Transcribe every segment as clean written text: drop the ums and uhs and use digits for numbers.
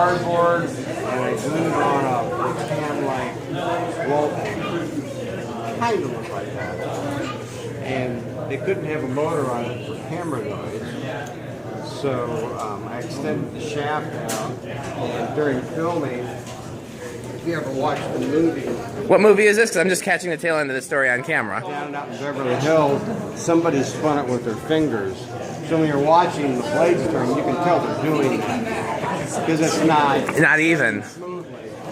cardboard, and I glued on a can-like wallpaper. Kind of looked like that. And they couldn't have a motor on it for camera noise. So I extended the shaft out, and during filming, if you ever watched the movie... What movie is this? Because I'm just catching the tail end of the story on camera. Down out in Beverly Hills, somebody spun it with their fingers. So when you're watching the blades turn, you can tell they're doing that. Because it's not even.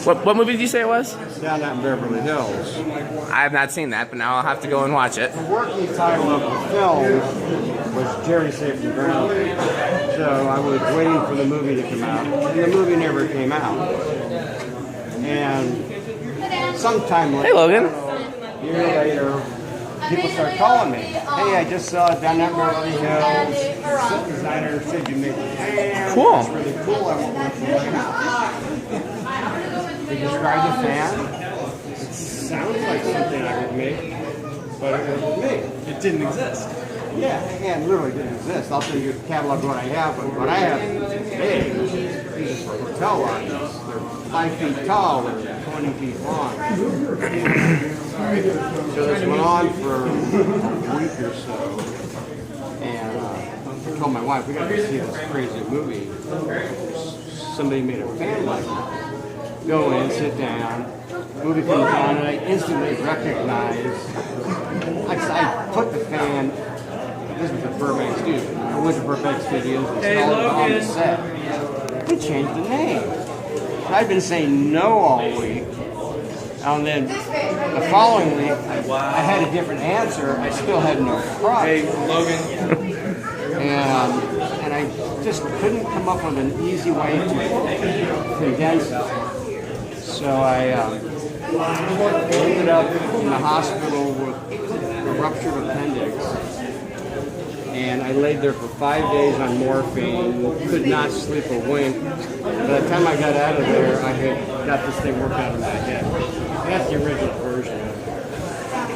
What movie did you say it was? Down out in Beverly Hills. I have not seen that, but now I'll have to go and watch it. The working title of the film was Jerry Saved the Ground. So I was waiting for the movie to come out, and the movie never came out. And sometime later, hey Logan, a year later, people start calling me. Hey, I just saw it down at Beverly Hills. Set designer said you made the fan. Cool. It's really cool. I want one for my house. They described the fan. It sounds like something I would make, but it wasn't me. It didn't exist. Yeah, and literally didn't exist. I'll tell you the catalog of what I have, but what I have is big. These are for hotel lines. They're 5 feet tall and 20 feet long. So this went on for a week or so, and I told my wife, we got to see this crazy movie. Somebody made a fan like it. Go in, sit down. Movie comes on, and I instantly recognize. I put the fan. This was at Burbank Studios. I went to Burbank Studios and installed it on the set. We changed the name. I'd been saying no all week. And then the following week, I had a different answer. I still had no product. Hey, Logan. And I just couldn't come up with an easy way to condense it. So I ended up in the hospital with a ruptured appendix. And I laid there for 5 days on morphine, could not sleep a wink. By the time I got out of there, I had got this thing worked out of my head. That's the original version of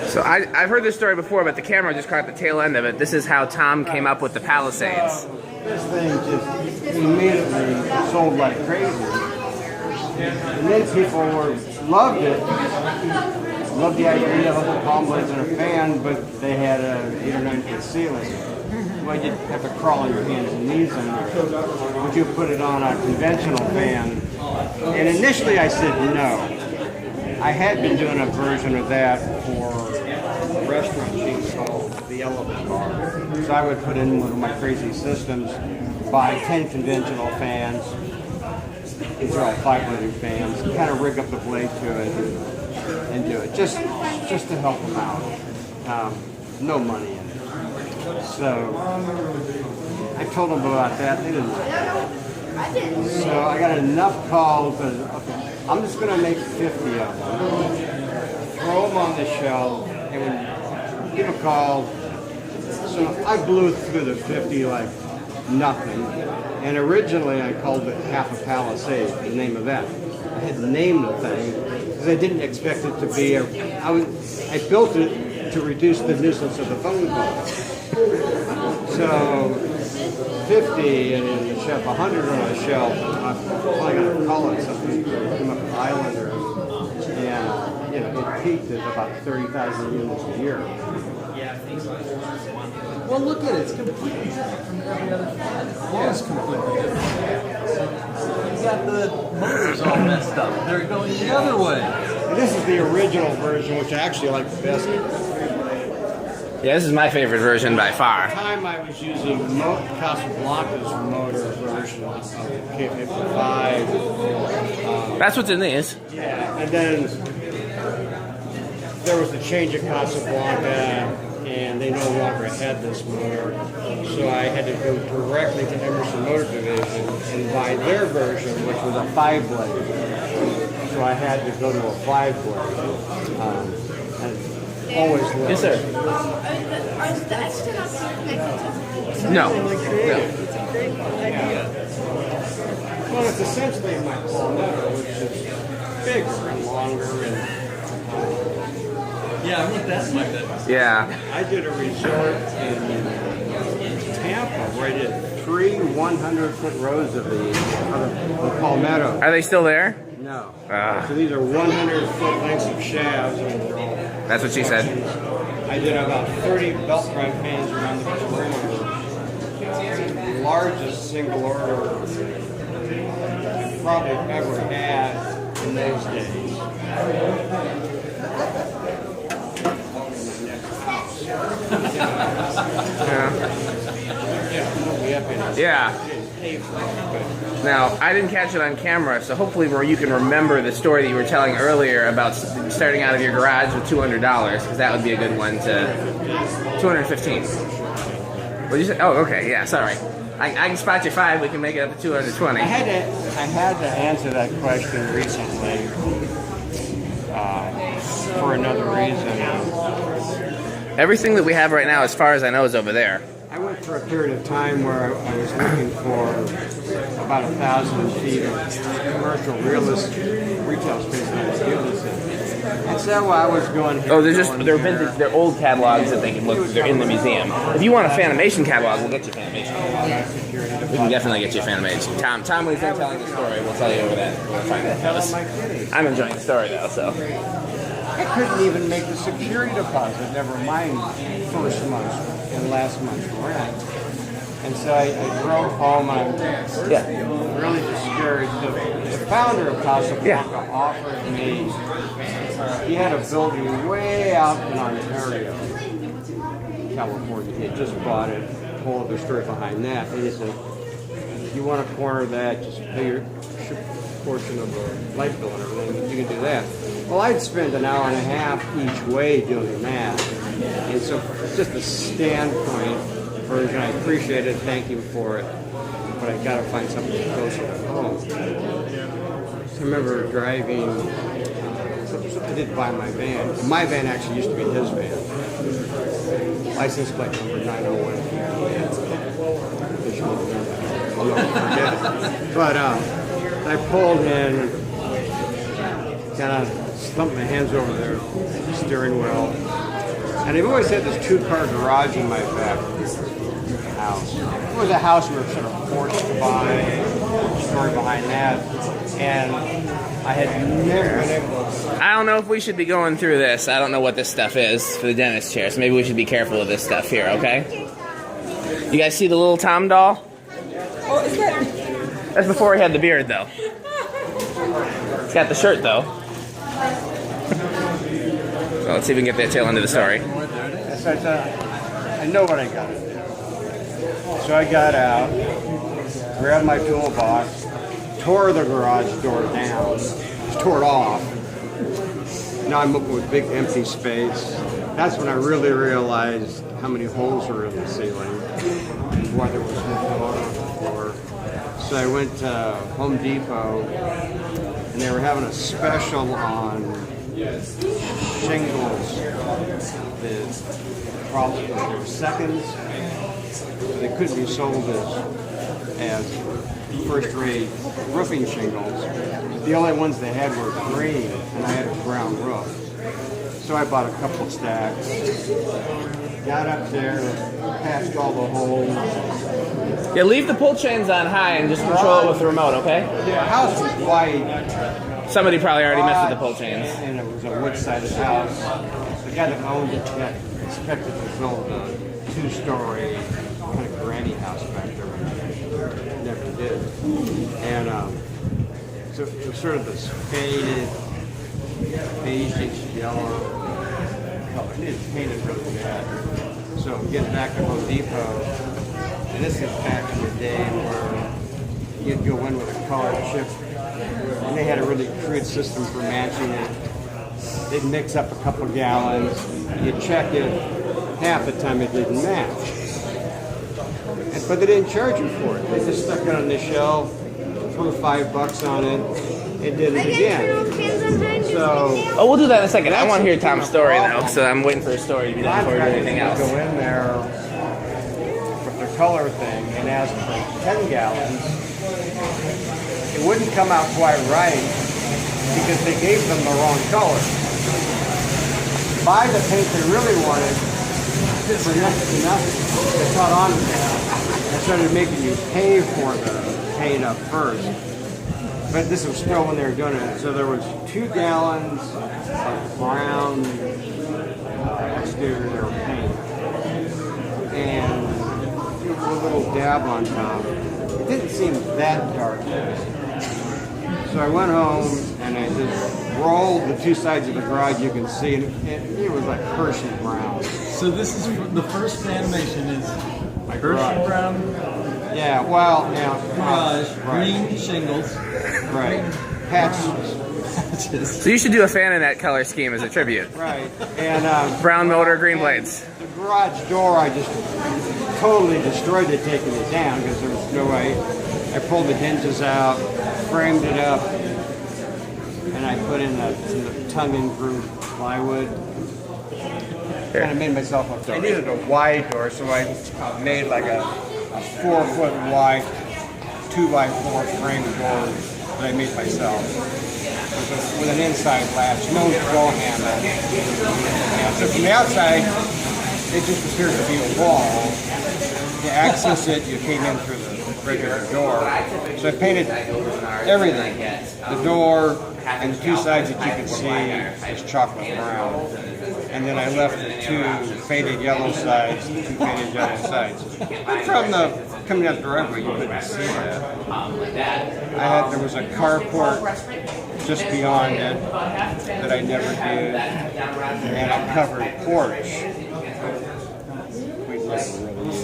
it. So I've heard this story before, but the camera just caught the tail end of it. This is how Tom came up with the Palisades. This thing just immediately sold like crazy. And then people loved it. Loved the idea of the palm blades and a fan, but they had a 8 or 9 foot ceiling. Well, you'd have to crawl on your hands and knees in there. Would you put it on a conventional fan? And initially I said no. I had been doing a version of that for a restaurant chain called the Element Bar. So I would put in one of my crazy systems, buy 10 conventional fans. These are all 5-bladed fans. Kind of rig up the blade to it and do it, just to help them out. No money in it. So I told them about that. They didn't like it. So I got enough calls. Okay, I'm just going to make 50 of them, throw them on the shelf, and give a call. So I blew through the 50 like nothing. And originally I called it Half a Palisade, the name of that. I had named the thing because I didn't expect it to be I built it to reduce the nuisance of the phone call. So 50 and then the shelf, 100 on the shelf. I got to call it something. Came up with Islander, and it peaked at about 30,000 units a year. Well, look at it. It's completely different from every other fan. Yeah, it's completely different. You got the motors all messed up. They're going the other way. And this is the original version, which I actually like the best. Yeah, this is my favorite version by far. At the time I was using Casablanca's motor version of K55. That's what's in these. Yeah, and then there was a change at Casablanca, and they no longer had this motor. So I had to go directly to Emerson Motor Division and buy their version, which was a 5-blade. So I had to go to a 5-blade. Always loved. Yes, sir. No. Well, it's essentially my palmetto, which is bigger and longer. And yeah, I want that like that. Yeah. I did a resort in Tampa where I did 3 100-foot rows of these, of palmetto. Are they still there? No. Ah. So these are 100-foot lengths of shafts. That's what she said. I did about 30 belt drive fans around the perimeter. Largest single order probably ever had in those days. Yeah. Now, I didn't catch it on camera, so hopefully you can remember the story that you were telling earlier about starting out of your garage with $200, because that would be a good one to... $215. What did you say? Oh, okay, yeah, sorry. I can spot you 5, we can make it up to 220. I had to answer that question recently for another reason. Everything that we have right now, as far as I know, is over there. I went for a period of time where I was looking for about 1,000 feet of commercial retail space that I was able to see. And so I was going here. Oh, they're vintage, they're old catalogs that they can look, they're in the museum. If you want a Fanimation catalog, we'll get you Fanimation. We can definitely get you Fanimation. Tom, when he's done telling the story, we'll tell you over that. We'll find that. I'm enjoying the story though, so. I couldn't even make the security deposit, never mind first month and last month's rent. And so I drove home and I'm really discouraged. The founder of Casablanca offered me, he had a building way out in Ontario, California. He had just bought it, whole other story behind that. And he said, if you want a corner of that, just pay your portion of the light bill and everything, you can do that. Well, I'd spend an hour and a half each way doing that. And so just a standpoint version, I appreciate it, thank you for it, but I gotta find something closer to home. I remember driving, I did buy my van. My van actually used to be his van. License plate number 901. I'll never forget it. But I pulled in, kind of thumped my hands over the steering wheel. And I've always had this 2-car garage in my back house. It was a house we were sort of forced to buy, a story behind that. And I had never been able to... I don't know if we should be going through this. I don't know what this stuff is for the dentist chair, so maybe we should be careful of this stuff here, okay? You guys see the little Tom doll? Oh, is that... That's before he had the beard, though. He's got the shirt, though. So let's see if we can get that tail end of the story. So I know what I got to do. So I got out, grabbed my toolbox, tore the garage door down, just tore it off. Now I'm up with big empty space. That's when I really realized how many holes were in the ceiling, why there was no floor on the floor. So I went to Home Depot, and they were having a special on shingles. They were seconds, but they couldn't be sold as first-rate roofing shingles. The only ones they had were green, and I had a brown roof. So I bought a couple stacks, got up there, patched all the holes. Yeah, leave the pull chains on high and just control it with the remote, okay? The house was white. Somebody probably already messed with the pull chains. And it was a wood-sided house. The guy that owned it got expected to build a 2-story kind of granny house back there. Never did. And so it was sort of this faded, beige yellow color. It is painted really bad. So getting back to Home Depot, and this is back in the day where you'd go in with a color chip, and they had a really crude system for matching it. They'd mix up a couple gallons, you'd check it, half the time it didn't match. But they didn't charge you for it. They just stuck it on the shelf, threw $5 on it, and did it again. So, oh, we'll do that in a second. I want to hear Tom's story though, so I'm waiting for his story to be done before we do anything else. Go in there with the color thing and ask for 10 gallons. It wouldn't come out quite right because they gave them the wrong color. Buy the paint they really wanted for next to nothing. They caught on to that. I started making you pay for the paint up first. But this was still when they were doing it. So there was 2 gallons of brown exterior paint. And a little dab on top. It didn't seem that dark. So I went home and I just rolled the 2 sides of the garage you can see, and it was like Hershey brown. So this is the first Fanimation is My Hershey garage. brown Yeah, well, yeah. garage, Right. green shingles. Right. Patches. So you should do a fan in that color scheme as a tribute. Right. And Brown motor, green blades. the garage door, I just totally destroyed it taking it down because there was no way. I pulled the hinges out, framed it up, and I put in the tongue-and-groove plywood. Kind of made myself a. I needed a wide door, so I made like a 4-foot wide 2x4 frame door that I made myself with an inside latch, no door handle. And so from the outside, it just appeared to be a wall. To access it, you came in through the regular door. So I painted everything. The door and the 2 sides that you could see is chocolate brown. And then I left the 2 faded yellow sides, the 2 faded yellow sides. But from the coming up the driveway, you couldn't see that. There was a carport just beyond it that I never did, and a covered porch. We never really used.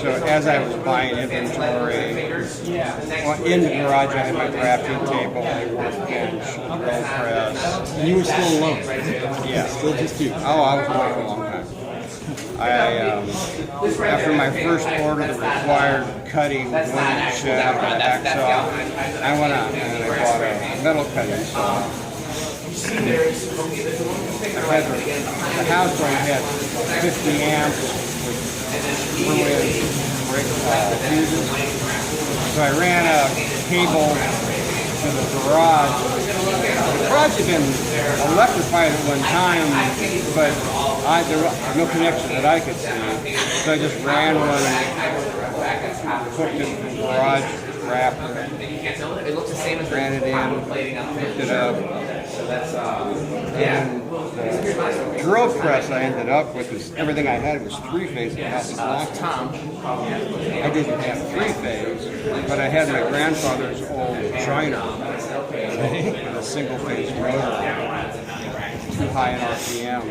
So as I was buying inventory, in the garage I had my drafting table, my workbench, a drill press. And you were still alone. Yeah. Still just you. Oh, I was away for a long time. After my first order that required cutting one shaft and a hacksaw, I went out and I bought a metal cutting saw. I had the house where I had 50 amps with through-in fuses. So I ran a cable to the garage. The garage had been electrified at one time, but there was no connection that I could see. So I just ran one and hooked it to the garage, wrapped it, ran it in, hooked it up. And the drill press I ended up with is everything I had was 3-phase Casablanca. I didn't have 3-phase, but I had my grandfather's old China with a single-phase motor, too high in RPM.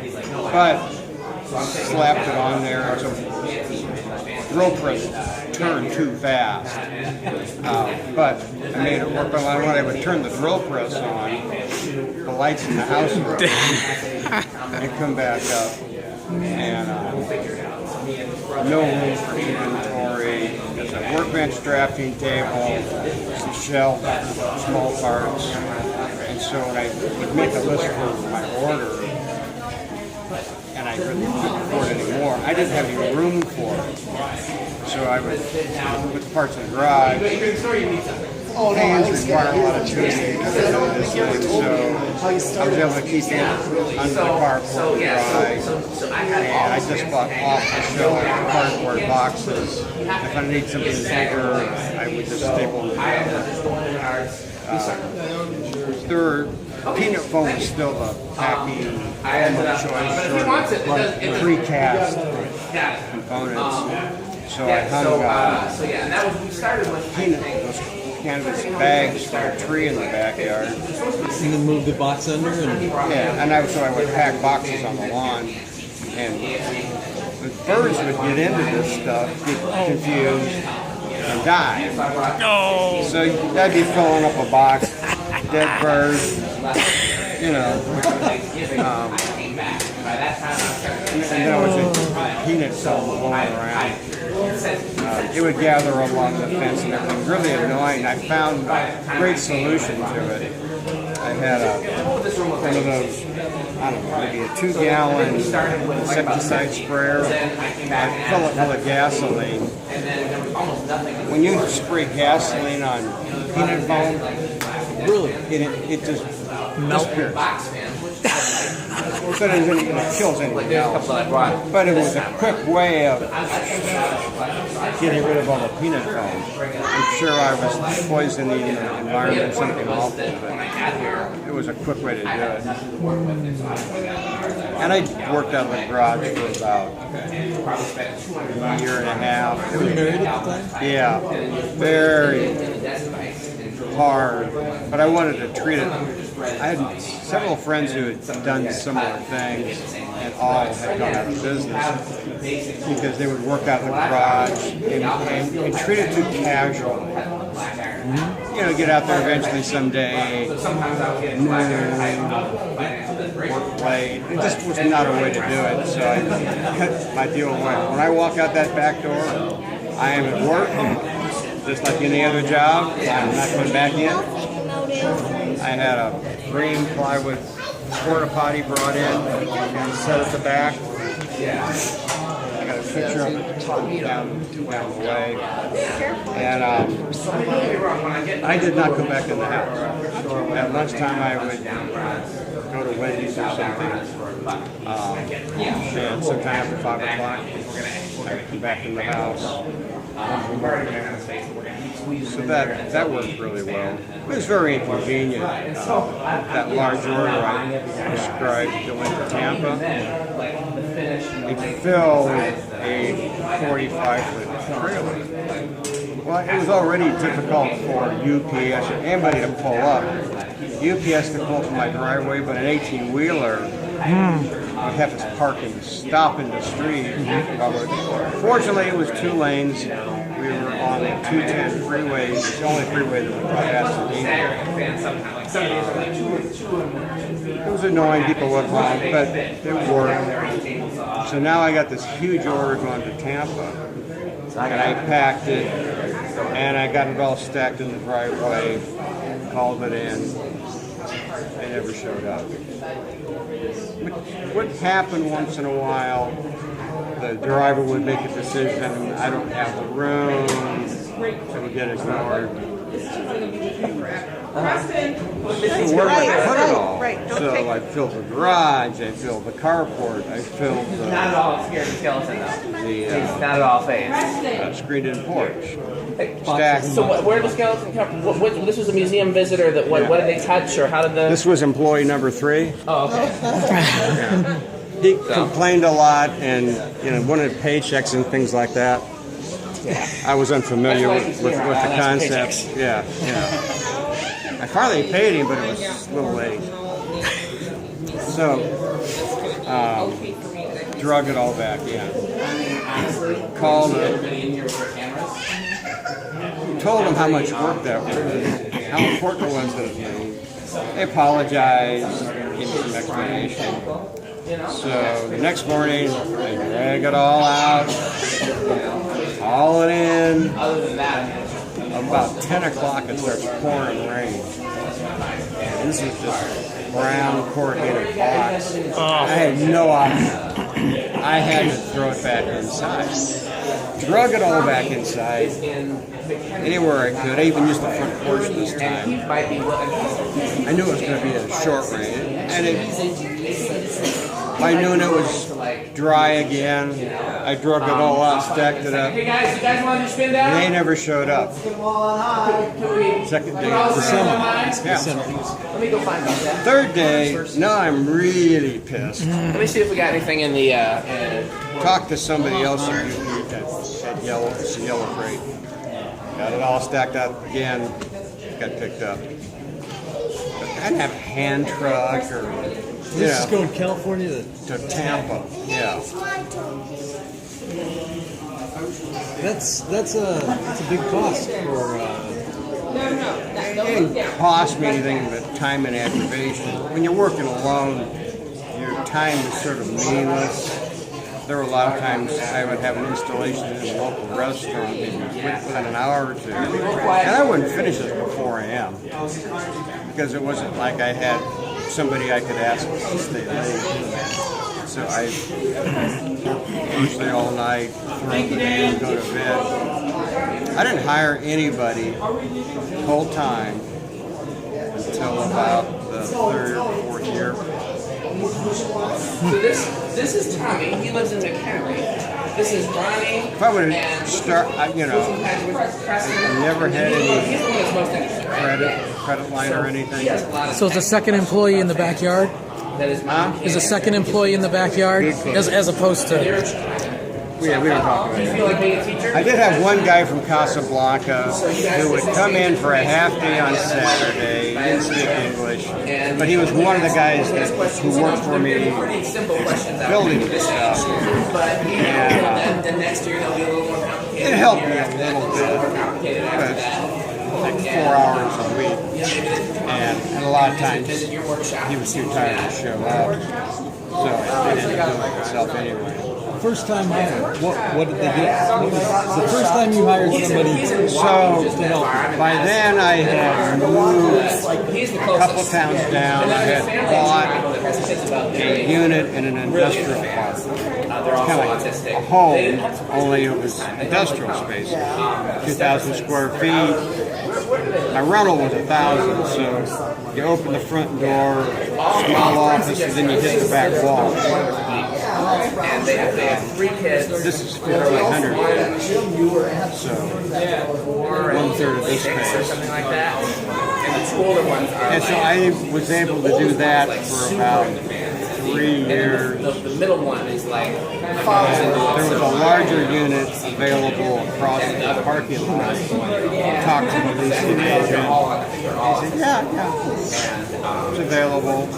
But slapped it on there, so drill press turned too fast. But I made it work. But when I would turn the drill press on, the lights in the house were on. I'd come back up, and no room for inventory. There's a workbench drafting table, some shelves, small parts. And so when I would make a list for my order, and I couldn't afford anymore, I didn't have any room for it. So I would put the parts in the garage. Hands require a lot of tuning to do this thing, so I was able to keep it under the carport dry. And I just bought off-the-shelf cardboard boxes. If I need something bigger, I would just staple them together. Peanut foam is still the packing foam of choice, sort of precast components. So I hung peanut canvas bags for a tree in the backyard. And then move the box under? Yeah, and so I would pack boxes on the lawn. And the birds would get into this stuff, get confused, and die. No. So I'd be filling up a box, dead birds, you know. And then I would just peanut foam blowing around. It would gather along the fence and everything. Really annoying. I found a great solution to it. I had one of those, I don't know, maybe a 2-gallon insecticide sprayer. I fill it full of gasoline. When you spray gasoline on peanut foam, really, it just disappears. So it kills anything else. But it was a quick way of getting rid of all the peanut foam. I'm sure I was poisoning the environment or something awful, but it was a quick way to do it. And I worked out of the garage for about a year and a half. Were you married at the time? Yeah, very hard, but I wanted to treat it. I had several friends who had done similar things, and all had gone out of business because they would work out in the garage and treat it too casual. You know, get out there eventually someday, work late. It just was not a way to do it, so I cut my deal away. When I walk out that back door, I am at work, just like any other job. I'm not coming back in. I had a green plywood porta potty brought in and set at the back. I got a picture of it down the way. And I did not come back in the house. At lunchtime I would go to Wendy's or something. And sometime after 5 o'clock, I would come back in the house. So that worked really well. It was very inconvenient. That large order I described going to Tampa, it filled a 45-foot trailer. Well, it was already difficult for UPS or anybody to pull up. UPS could pull from my driveway, but an 18-wheeler would have to park and stop in the street. Fortunately, it was 2 lanes. We were on the 210 freeway, the only freeway that would pass the It was annoying, people would home, but it worked. So now I got this huge order going to Tampa, and I packed it, and I got it all stacked in the driveway, called it in. They never showed up. What happened once in a while, the driver would make a decision, I don't have the room, it would get ignored. So where did I put it all? So I filled the garage, I filled the carport, I filled the... Not at all scared of skeleton though. He's not at all phased. Screened-in porch. Stacked. So where did the skeleton come from? This was a museum visitor that, what did they touch, or how did the... This was employee number 3. Oh, okay. He complained a lot and wanted paychecks and things like that. I was unfamiliar with the concept. Yeah. I finally paid him, but it was a little late. So, drug it all back in. Called him. Told him how much work that was, how important it was to me. They apologized, gave me some explanation. So the next morning, I drag it all out, haul it in. About 10 o'clock, it starts pouring rain. And this was just brown corrugated box. I had no option. I had to throw it back inside. Drug it all back inside, anywhere I could. I even used the front porch this time. I knew it was going to be a short rain, and by noon it was dry again. I drug it all out, stacked it up. Hey guys, you guys want to spin down? They never showed up. Second day, December. Let me go find that. Third day, now I'm really pissed. Let me see if we got anything in the... Talked to somebody else at Yellow Freight. Got it all stacked up again. Got picked up. But I didn't have a hand truck or... This is going California to Tampa. Yeah. That's a big cost for. It didn't cost me anything but time and aggravation. When you're working alone, your time is sort of meaningless. There were a lot of times I would have an installation in a local restaurant within an hour or two, and I wouldn't finish it before 4 a.m. because it wasn't like I had somebody I could ask to stay late. So I usually all night, throw the day and go to bed. I didn't hire anybody full time until about the 3rd or 4th year. So this is Tommy. He lives in McHenry. This is Ronnie. If I would have never had any credit line or anything. So it's a second employee in the backyard? Is a second employee in the backyard as opposed to... Yeah, we don't talk about it. I did have one guy from Casablanca who would come in for a half day on Saturday. He didn't speak English, but he was one of the guys who worked for me building this stuff. And it helped me a little bit, but like 4 hours a week. And a lot of times he was too tired to show up, so I didn't do it myself anyway. First time hired. What did they get? What was the first time you hired somebody? So by then I had moved a couple towns down. I had bought a unit in an industrial park. It's kind of like a home, only it was industrial space. 2,000 square feet. My rental was 1,000, so you open the front door, small office, and then you hit the back wall. And they have 3 kids. This is 1,500. So 1/3 of this space. Or something like that. And the older ones are. And so I was able to do that for about 3 years. The middle one is like. There was a larger unit available across the parking lot. Talked to the leasing agent. He said, yeah, it's available.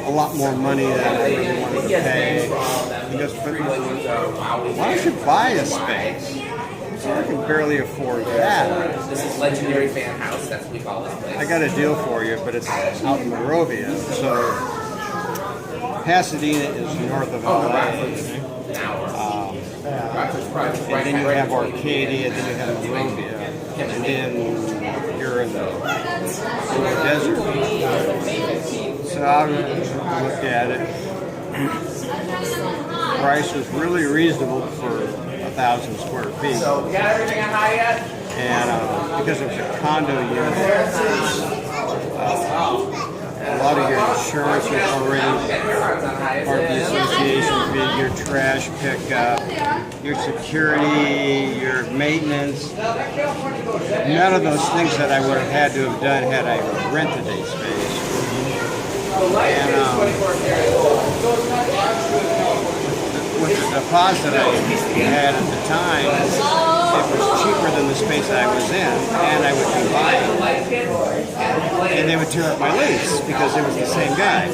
A lot more money than I really wanted to pay. He goes, but why don't you buy a space? So I can barely afford that. This is Legendary Fan House, that's what we call this place. I got a deal for you, but it's out in Monrovia. So Pasadena is north of LA. And then you have Arcadia, then you have Monrovia. And then you're in the desert. So I looked at it. Price was really reasonable for 1,000 square feet. So, you got everything on high yet? And because it was a condo unit, a lot of your insurance was already part of the association fee, your trash pickup, your security, your maintenance. None of those things that I would have had to have done had I rented a space. And with the deposit I had at the time, it was cheaper than the space I was in, and I would be buying. And they would tear up my lease because it was the same guy.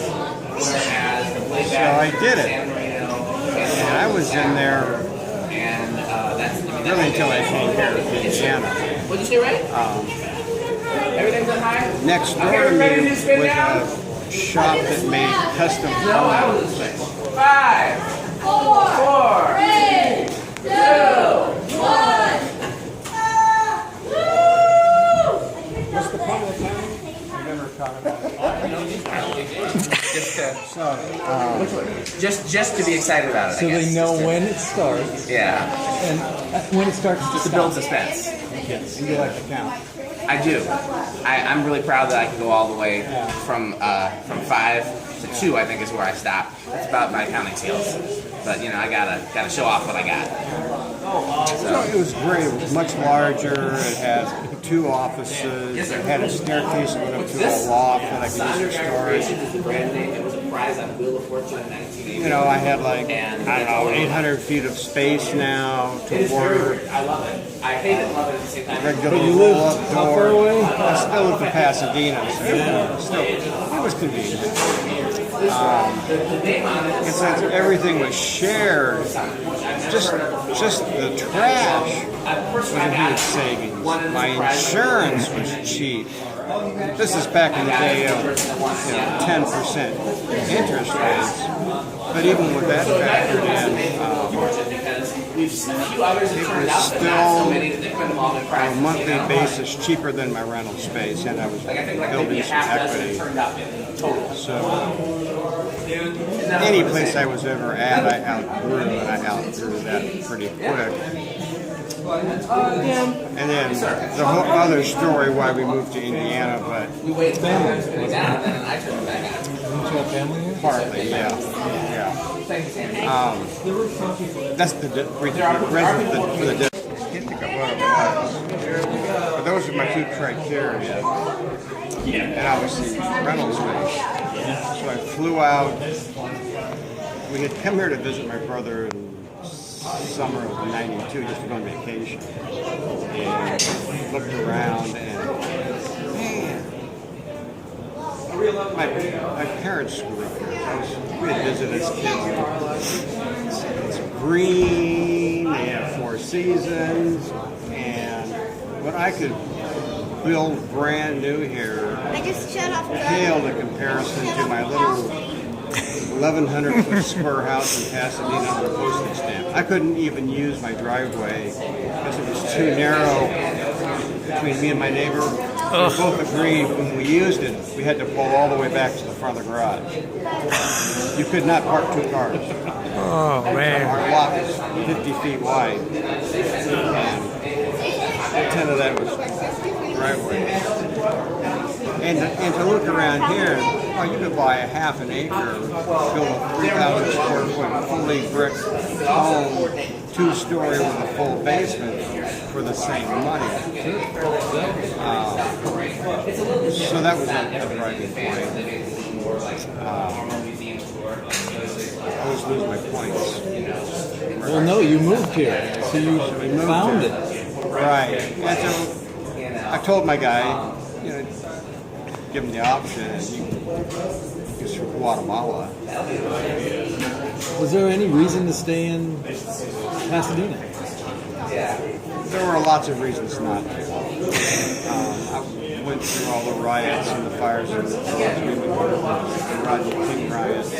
So I did it. And I was in there really until I came here to Indiana. What'd you say, right? Everything's on high? Next door to me was a shop that made custom phones. 5, 4, 3, 2, 1. What's the point of the time? I never thought about it. Just to be excited about it. So they know when it starts. Yeah. And when it starts To build suspense. And you like to count. I do. I'm really proud that I can go all the way from 5 to 2. I think is where I stop. That's about my accounting skills. But you know, I gotta show off what I got. So it was great. It was much larger. It had 2 offices. It had a staircase that went up to a loft that I could use for storage. It was a prize on Wheel of Fortune in 1980. You know, I had like, I don't know, 800 feet of space now to work. I love it. I hate it, love it at the same time. Regular roll-up door. I still live in Pasadena, so it was convenient. And since everything was shared, just the trash was a huge savings. My insurance was cheap. This is back in the day of 10% interest rates. But even with that factored in, it was still on a monthly basis cheaper than my rental space, and I was building some equity. So any place I was ever at, I outgrew, and I outgrew that pretty quick. And then the whole other story why we moved to Indiana, but family here? Partly, yeah. That's the reason for the but those are my two criteria. And obviously rental space. So I flew out. We had come here to visit my brother in summer of '92 just to go on vacation. And looked around and man, my parents grew up here. We had visited as kids. It's green, they have 4 seasons, and what I could build brand new here paled in comparison to my little 1,100-foot square house in Pasadena on a postage stamp. I couldn't even use my driveway because it was too narrow between me and my neighbor. We both agreed when we used it, we had to pull all the way back to the front of the garage. You could not park 2 cars. Oh, man. Our lot was 50 feet wide, and 10 of that was driveway. And to look around here, well, you could buy a half an acre, build a 3,000 square foot fully brick home, 2-story with a full basement for the same money. So that was a driving point. I always lose my points. Well, no, you moved here, so you found it. Right. And so I told my guy, give him the option, and he's from Guatemala. Was there any reason to stay in Pasadena? There were lots of reasons not to. I went through all the riots and the fires and the Rodney King riots.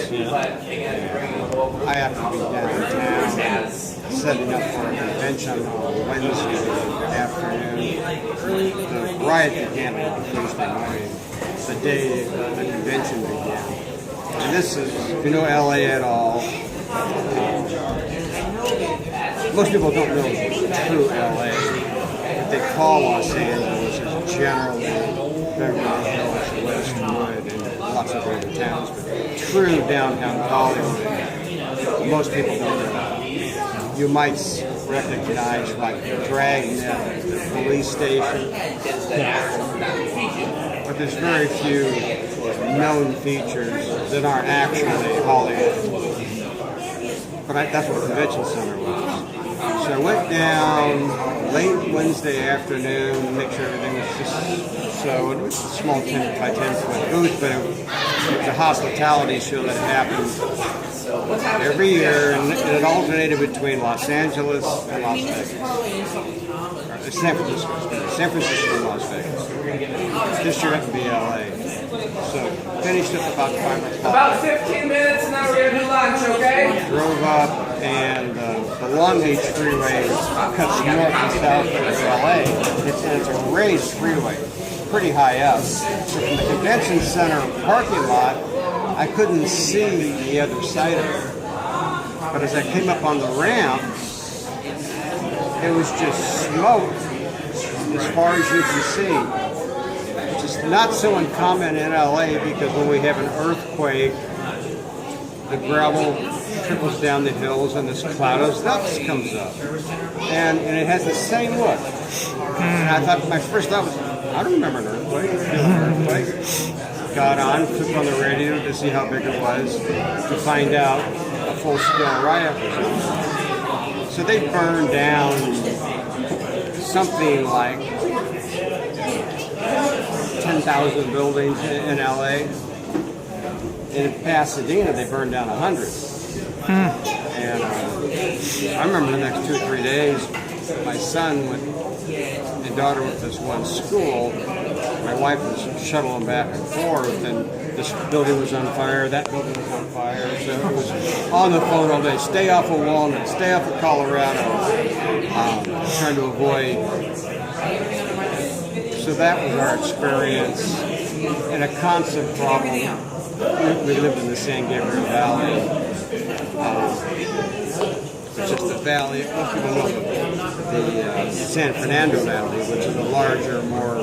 I happened to be downtown setting up for a convention on Wednesday afternoon. The riot began on Tuesday morning, the day the convention began. And this is, if you know LA at all, most people don't know true LA. What they call Los Angeles is generally Beverly Hills, Westwood, and lots of other towns. But true downtown Hollywood, most people don't know. You might recognize like Dragnet, the police station, but there's very few known features that aren't actually Hollywood. But that's what the convention center was. So I went down late Wednesday afternoon to make sure everything was just so. It was a small 10 by 10 foot booth, but it was a hospitality show that happened every year, and it alternated between Los Angeles and Las Vegas. San Francisco and Las Vegas. This year it would be LA. So finished up about 5 o'clock. About 15 minutes and then we're going to do lunch, okay? Drove up, and the Long Beach Freeway cuts north and south of LA. It's a raised freeway, pretty high up. So from the convention center parking lot, I couldn't see the other side of it. But as I came up on the ramp, it was just smoke as far as you can see. Just not so uncommon in LA because when we have an earthquake, the gravel trickles down the hills and this cloud of dust comes up. And it has the same look. And I thought, my first thought was, I don't remember an earthquake. Got on, flipped on the radio to see how big it was, to find out a full-scale riot was on. So they burned down something like 10,000 buildings in LA. In Pasadena, they burned down 100. And I remember the next 2 or 3 days, my son and daughter went to this one school. My wife was shuttling back and forth, and this building was on fire, that building was on fire. So it was on the phone all day. Stay off of Walnut, stay off of Colorado, trying to avoid. So that was our experience. And a constant problem. We lived in the San Gabriel Valley. It's just the valley. Most people know the San Fernando Valley, which is a larger, more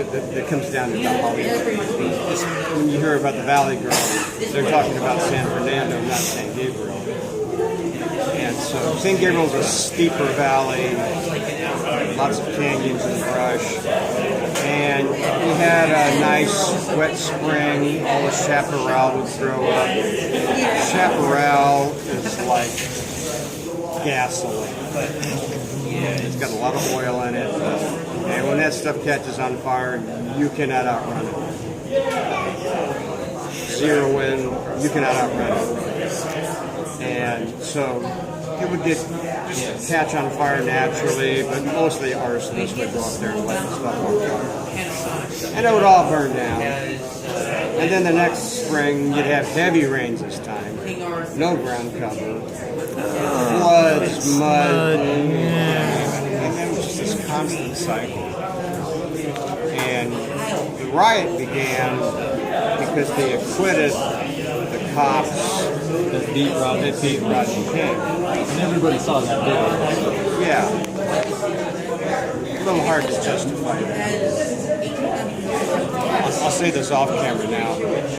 that comes down to the Hollywood. When you hear about the Valley Girl, they're talking about San Fernando, not San Gabriel. And so San Gabriel's a steeper valley, lots of canyons and brush. And we had a nice wet spring, all the chaparral would grow up. Chaparral is like gasoline. It's got a lot of oil in it. And when that stuff catches on fire, you cannot outrun it. Zero wind, you cannot outrun it. And so it would catch on fire naturally, but mostly arsonists would go up there and light the stuff on fire. And it would all burn down. And then the next spring, you'd have heavy rains this time. No ground cover. Floods, mud. And then it was just this constant cycle. And the riot began because they acquitted the cops That beat Rodney King. And everybody saw that video. Yeah. A little hard to justify that. I'll say this off camera now.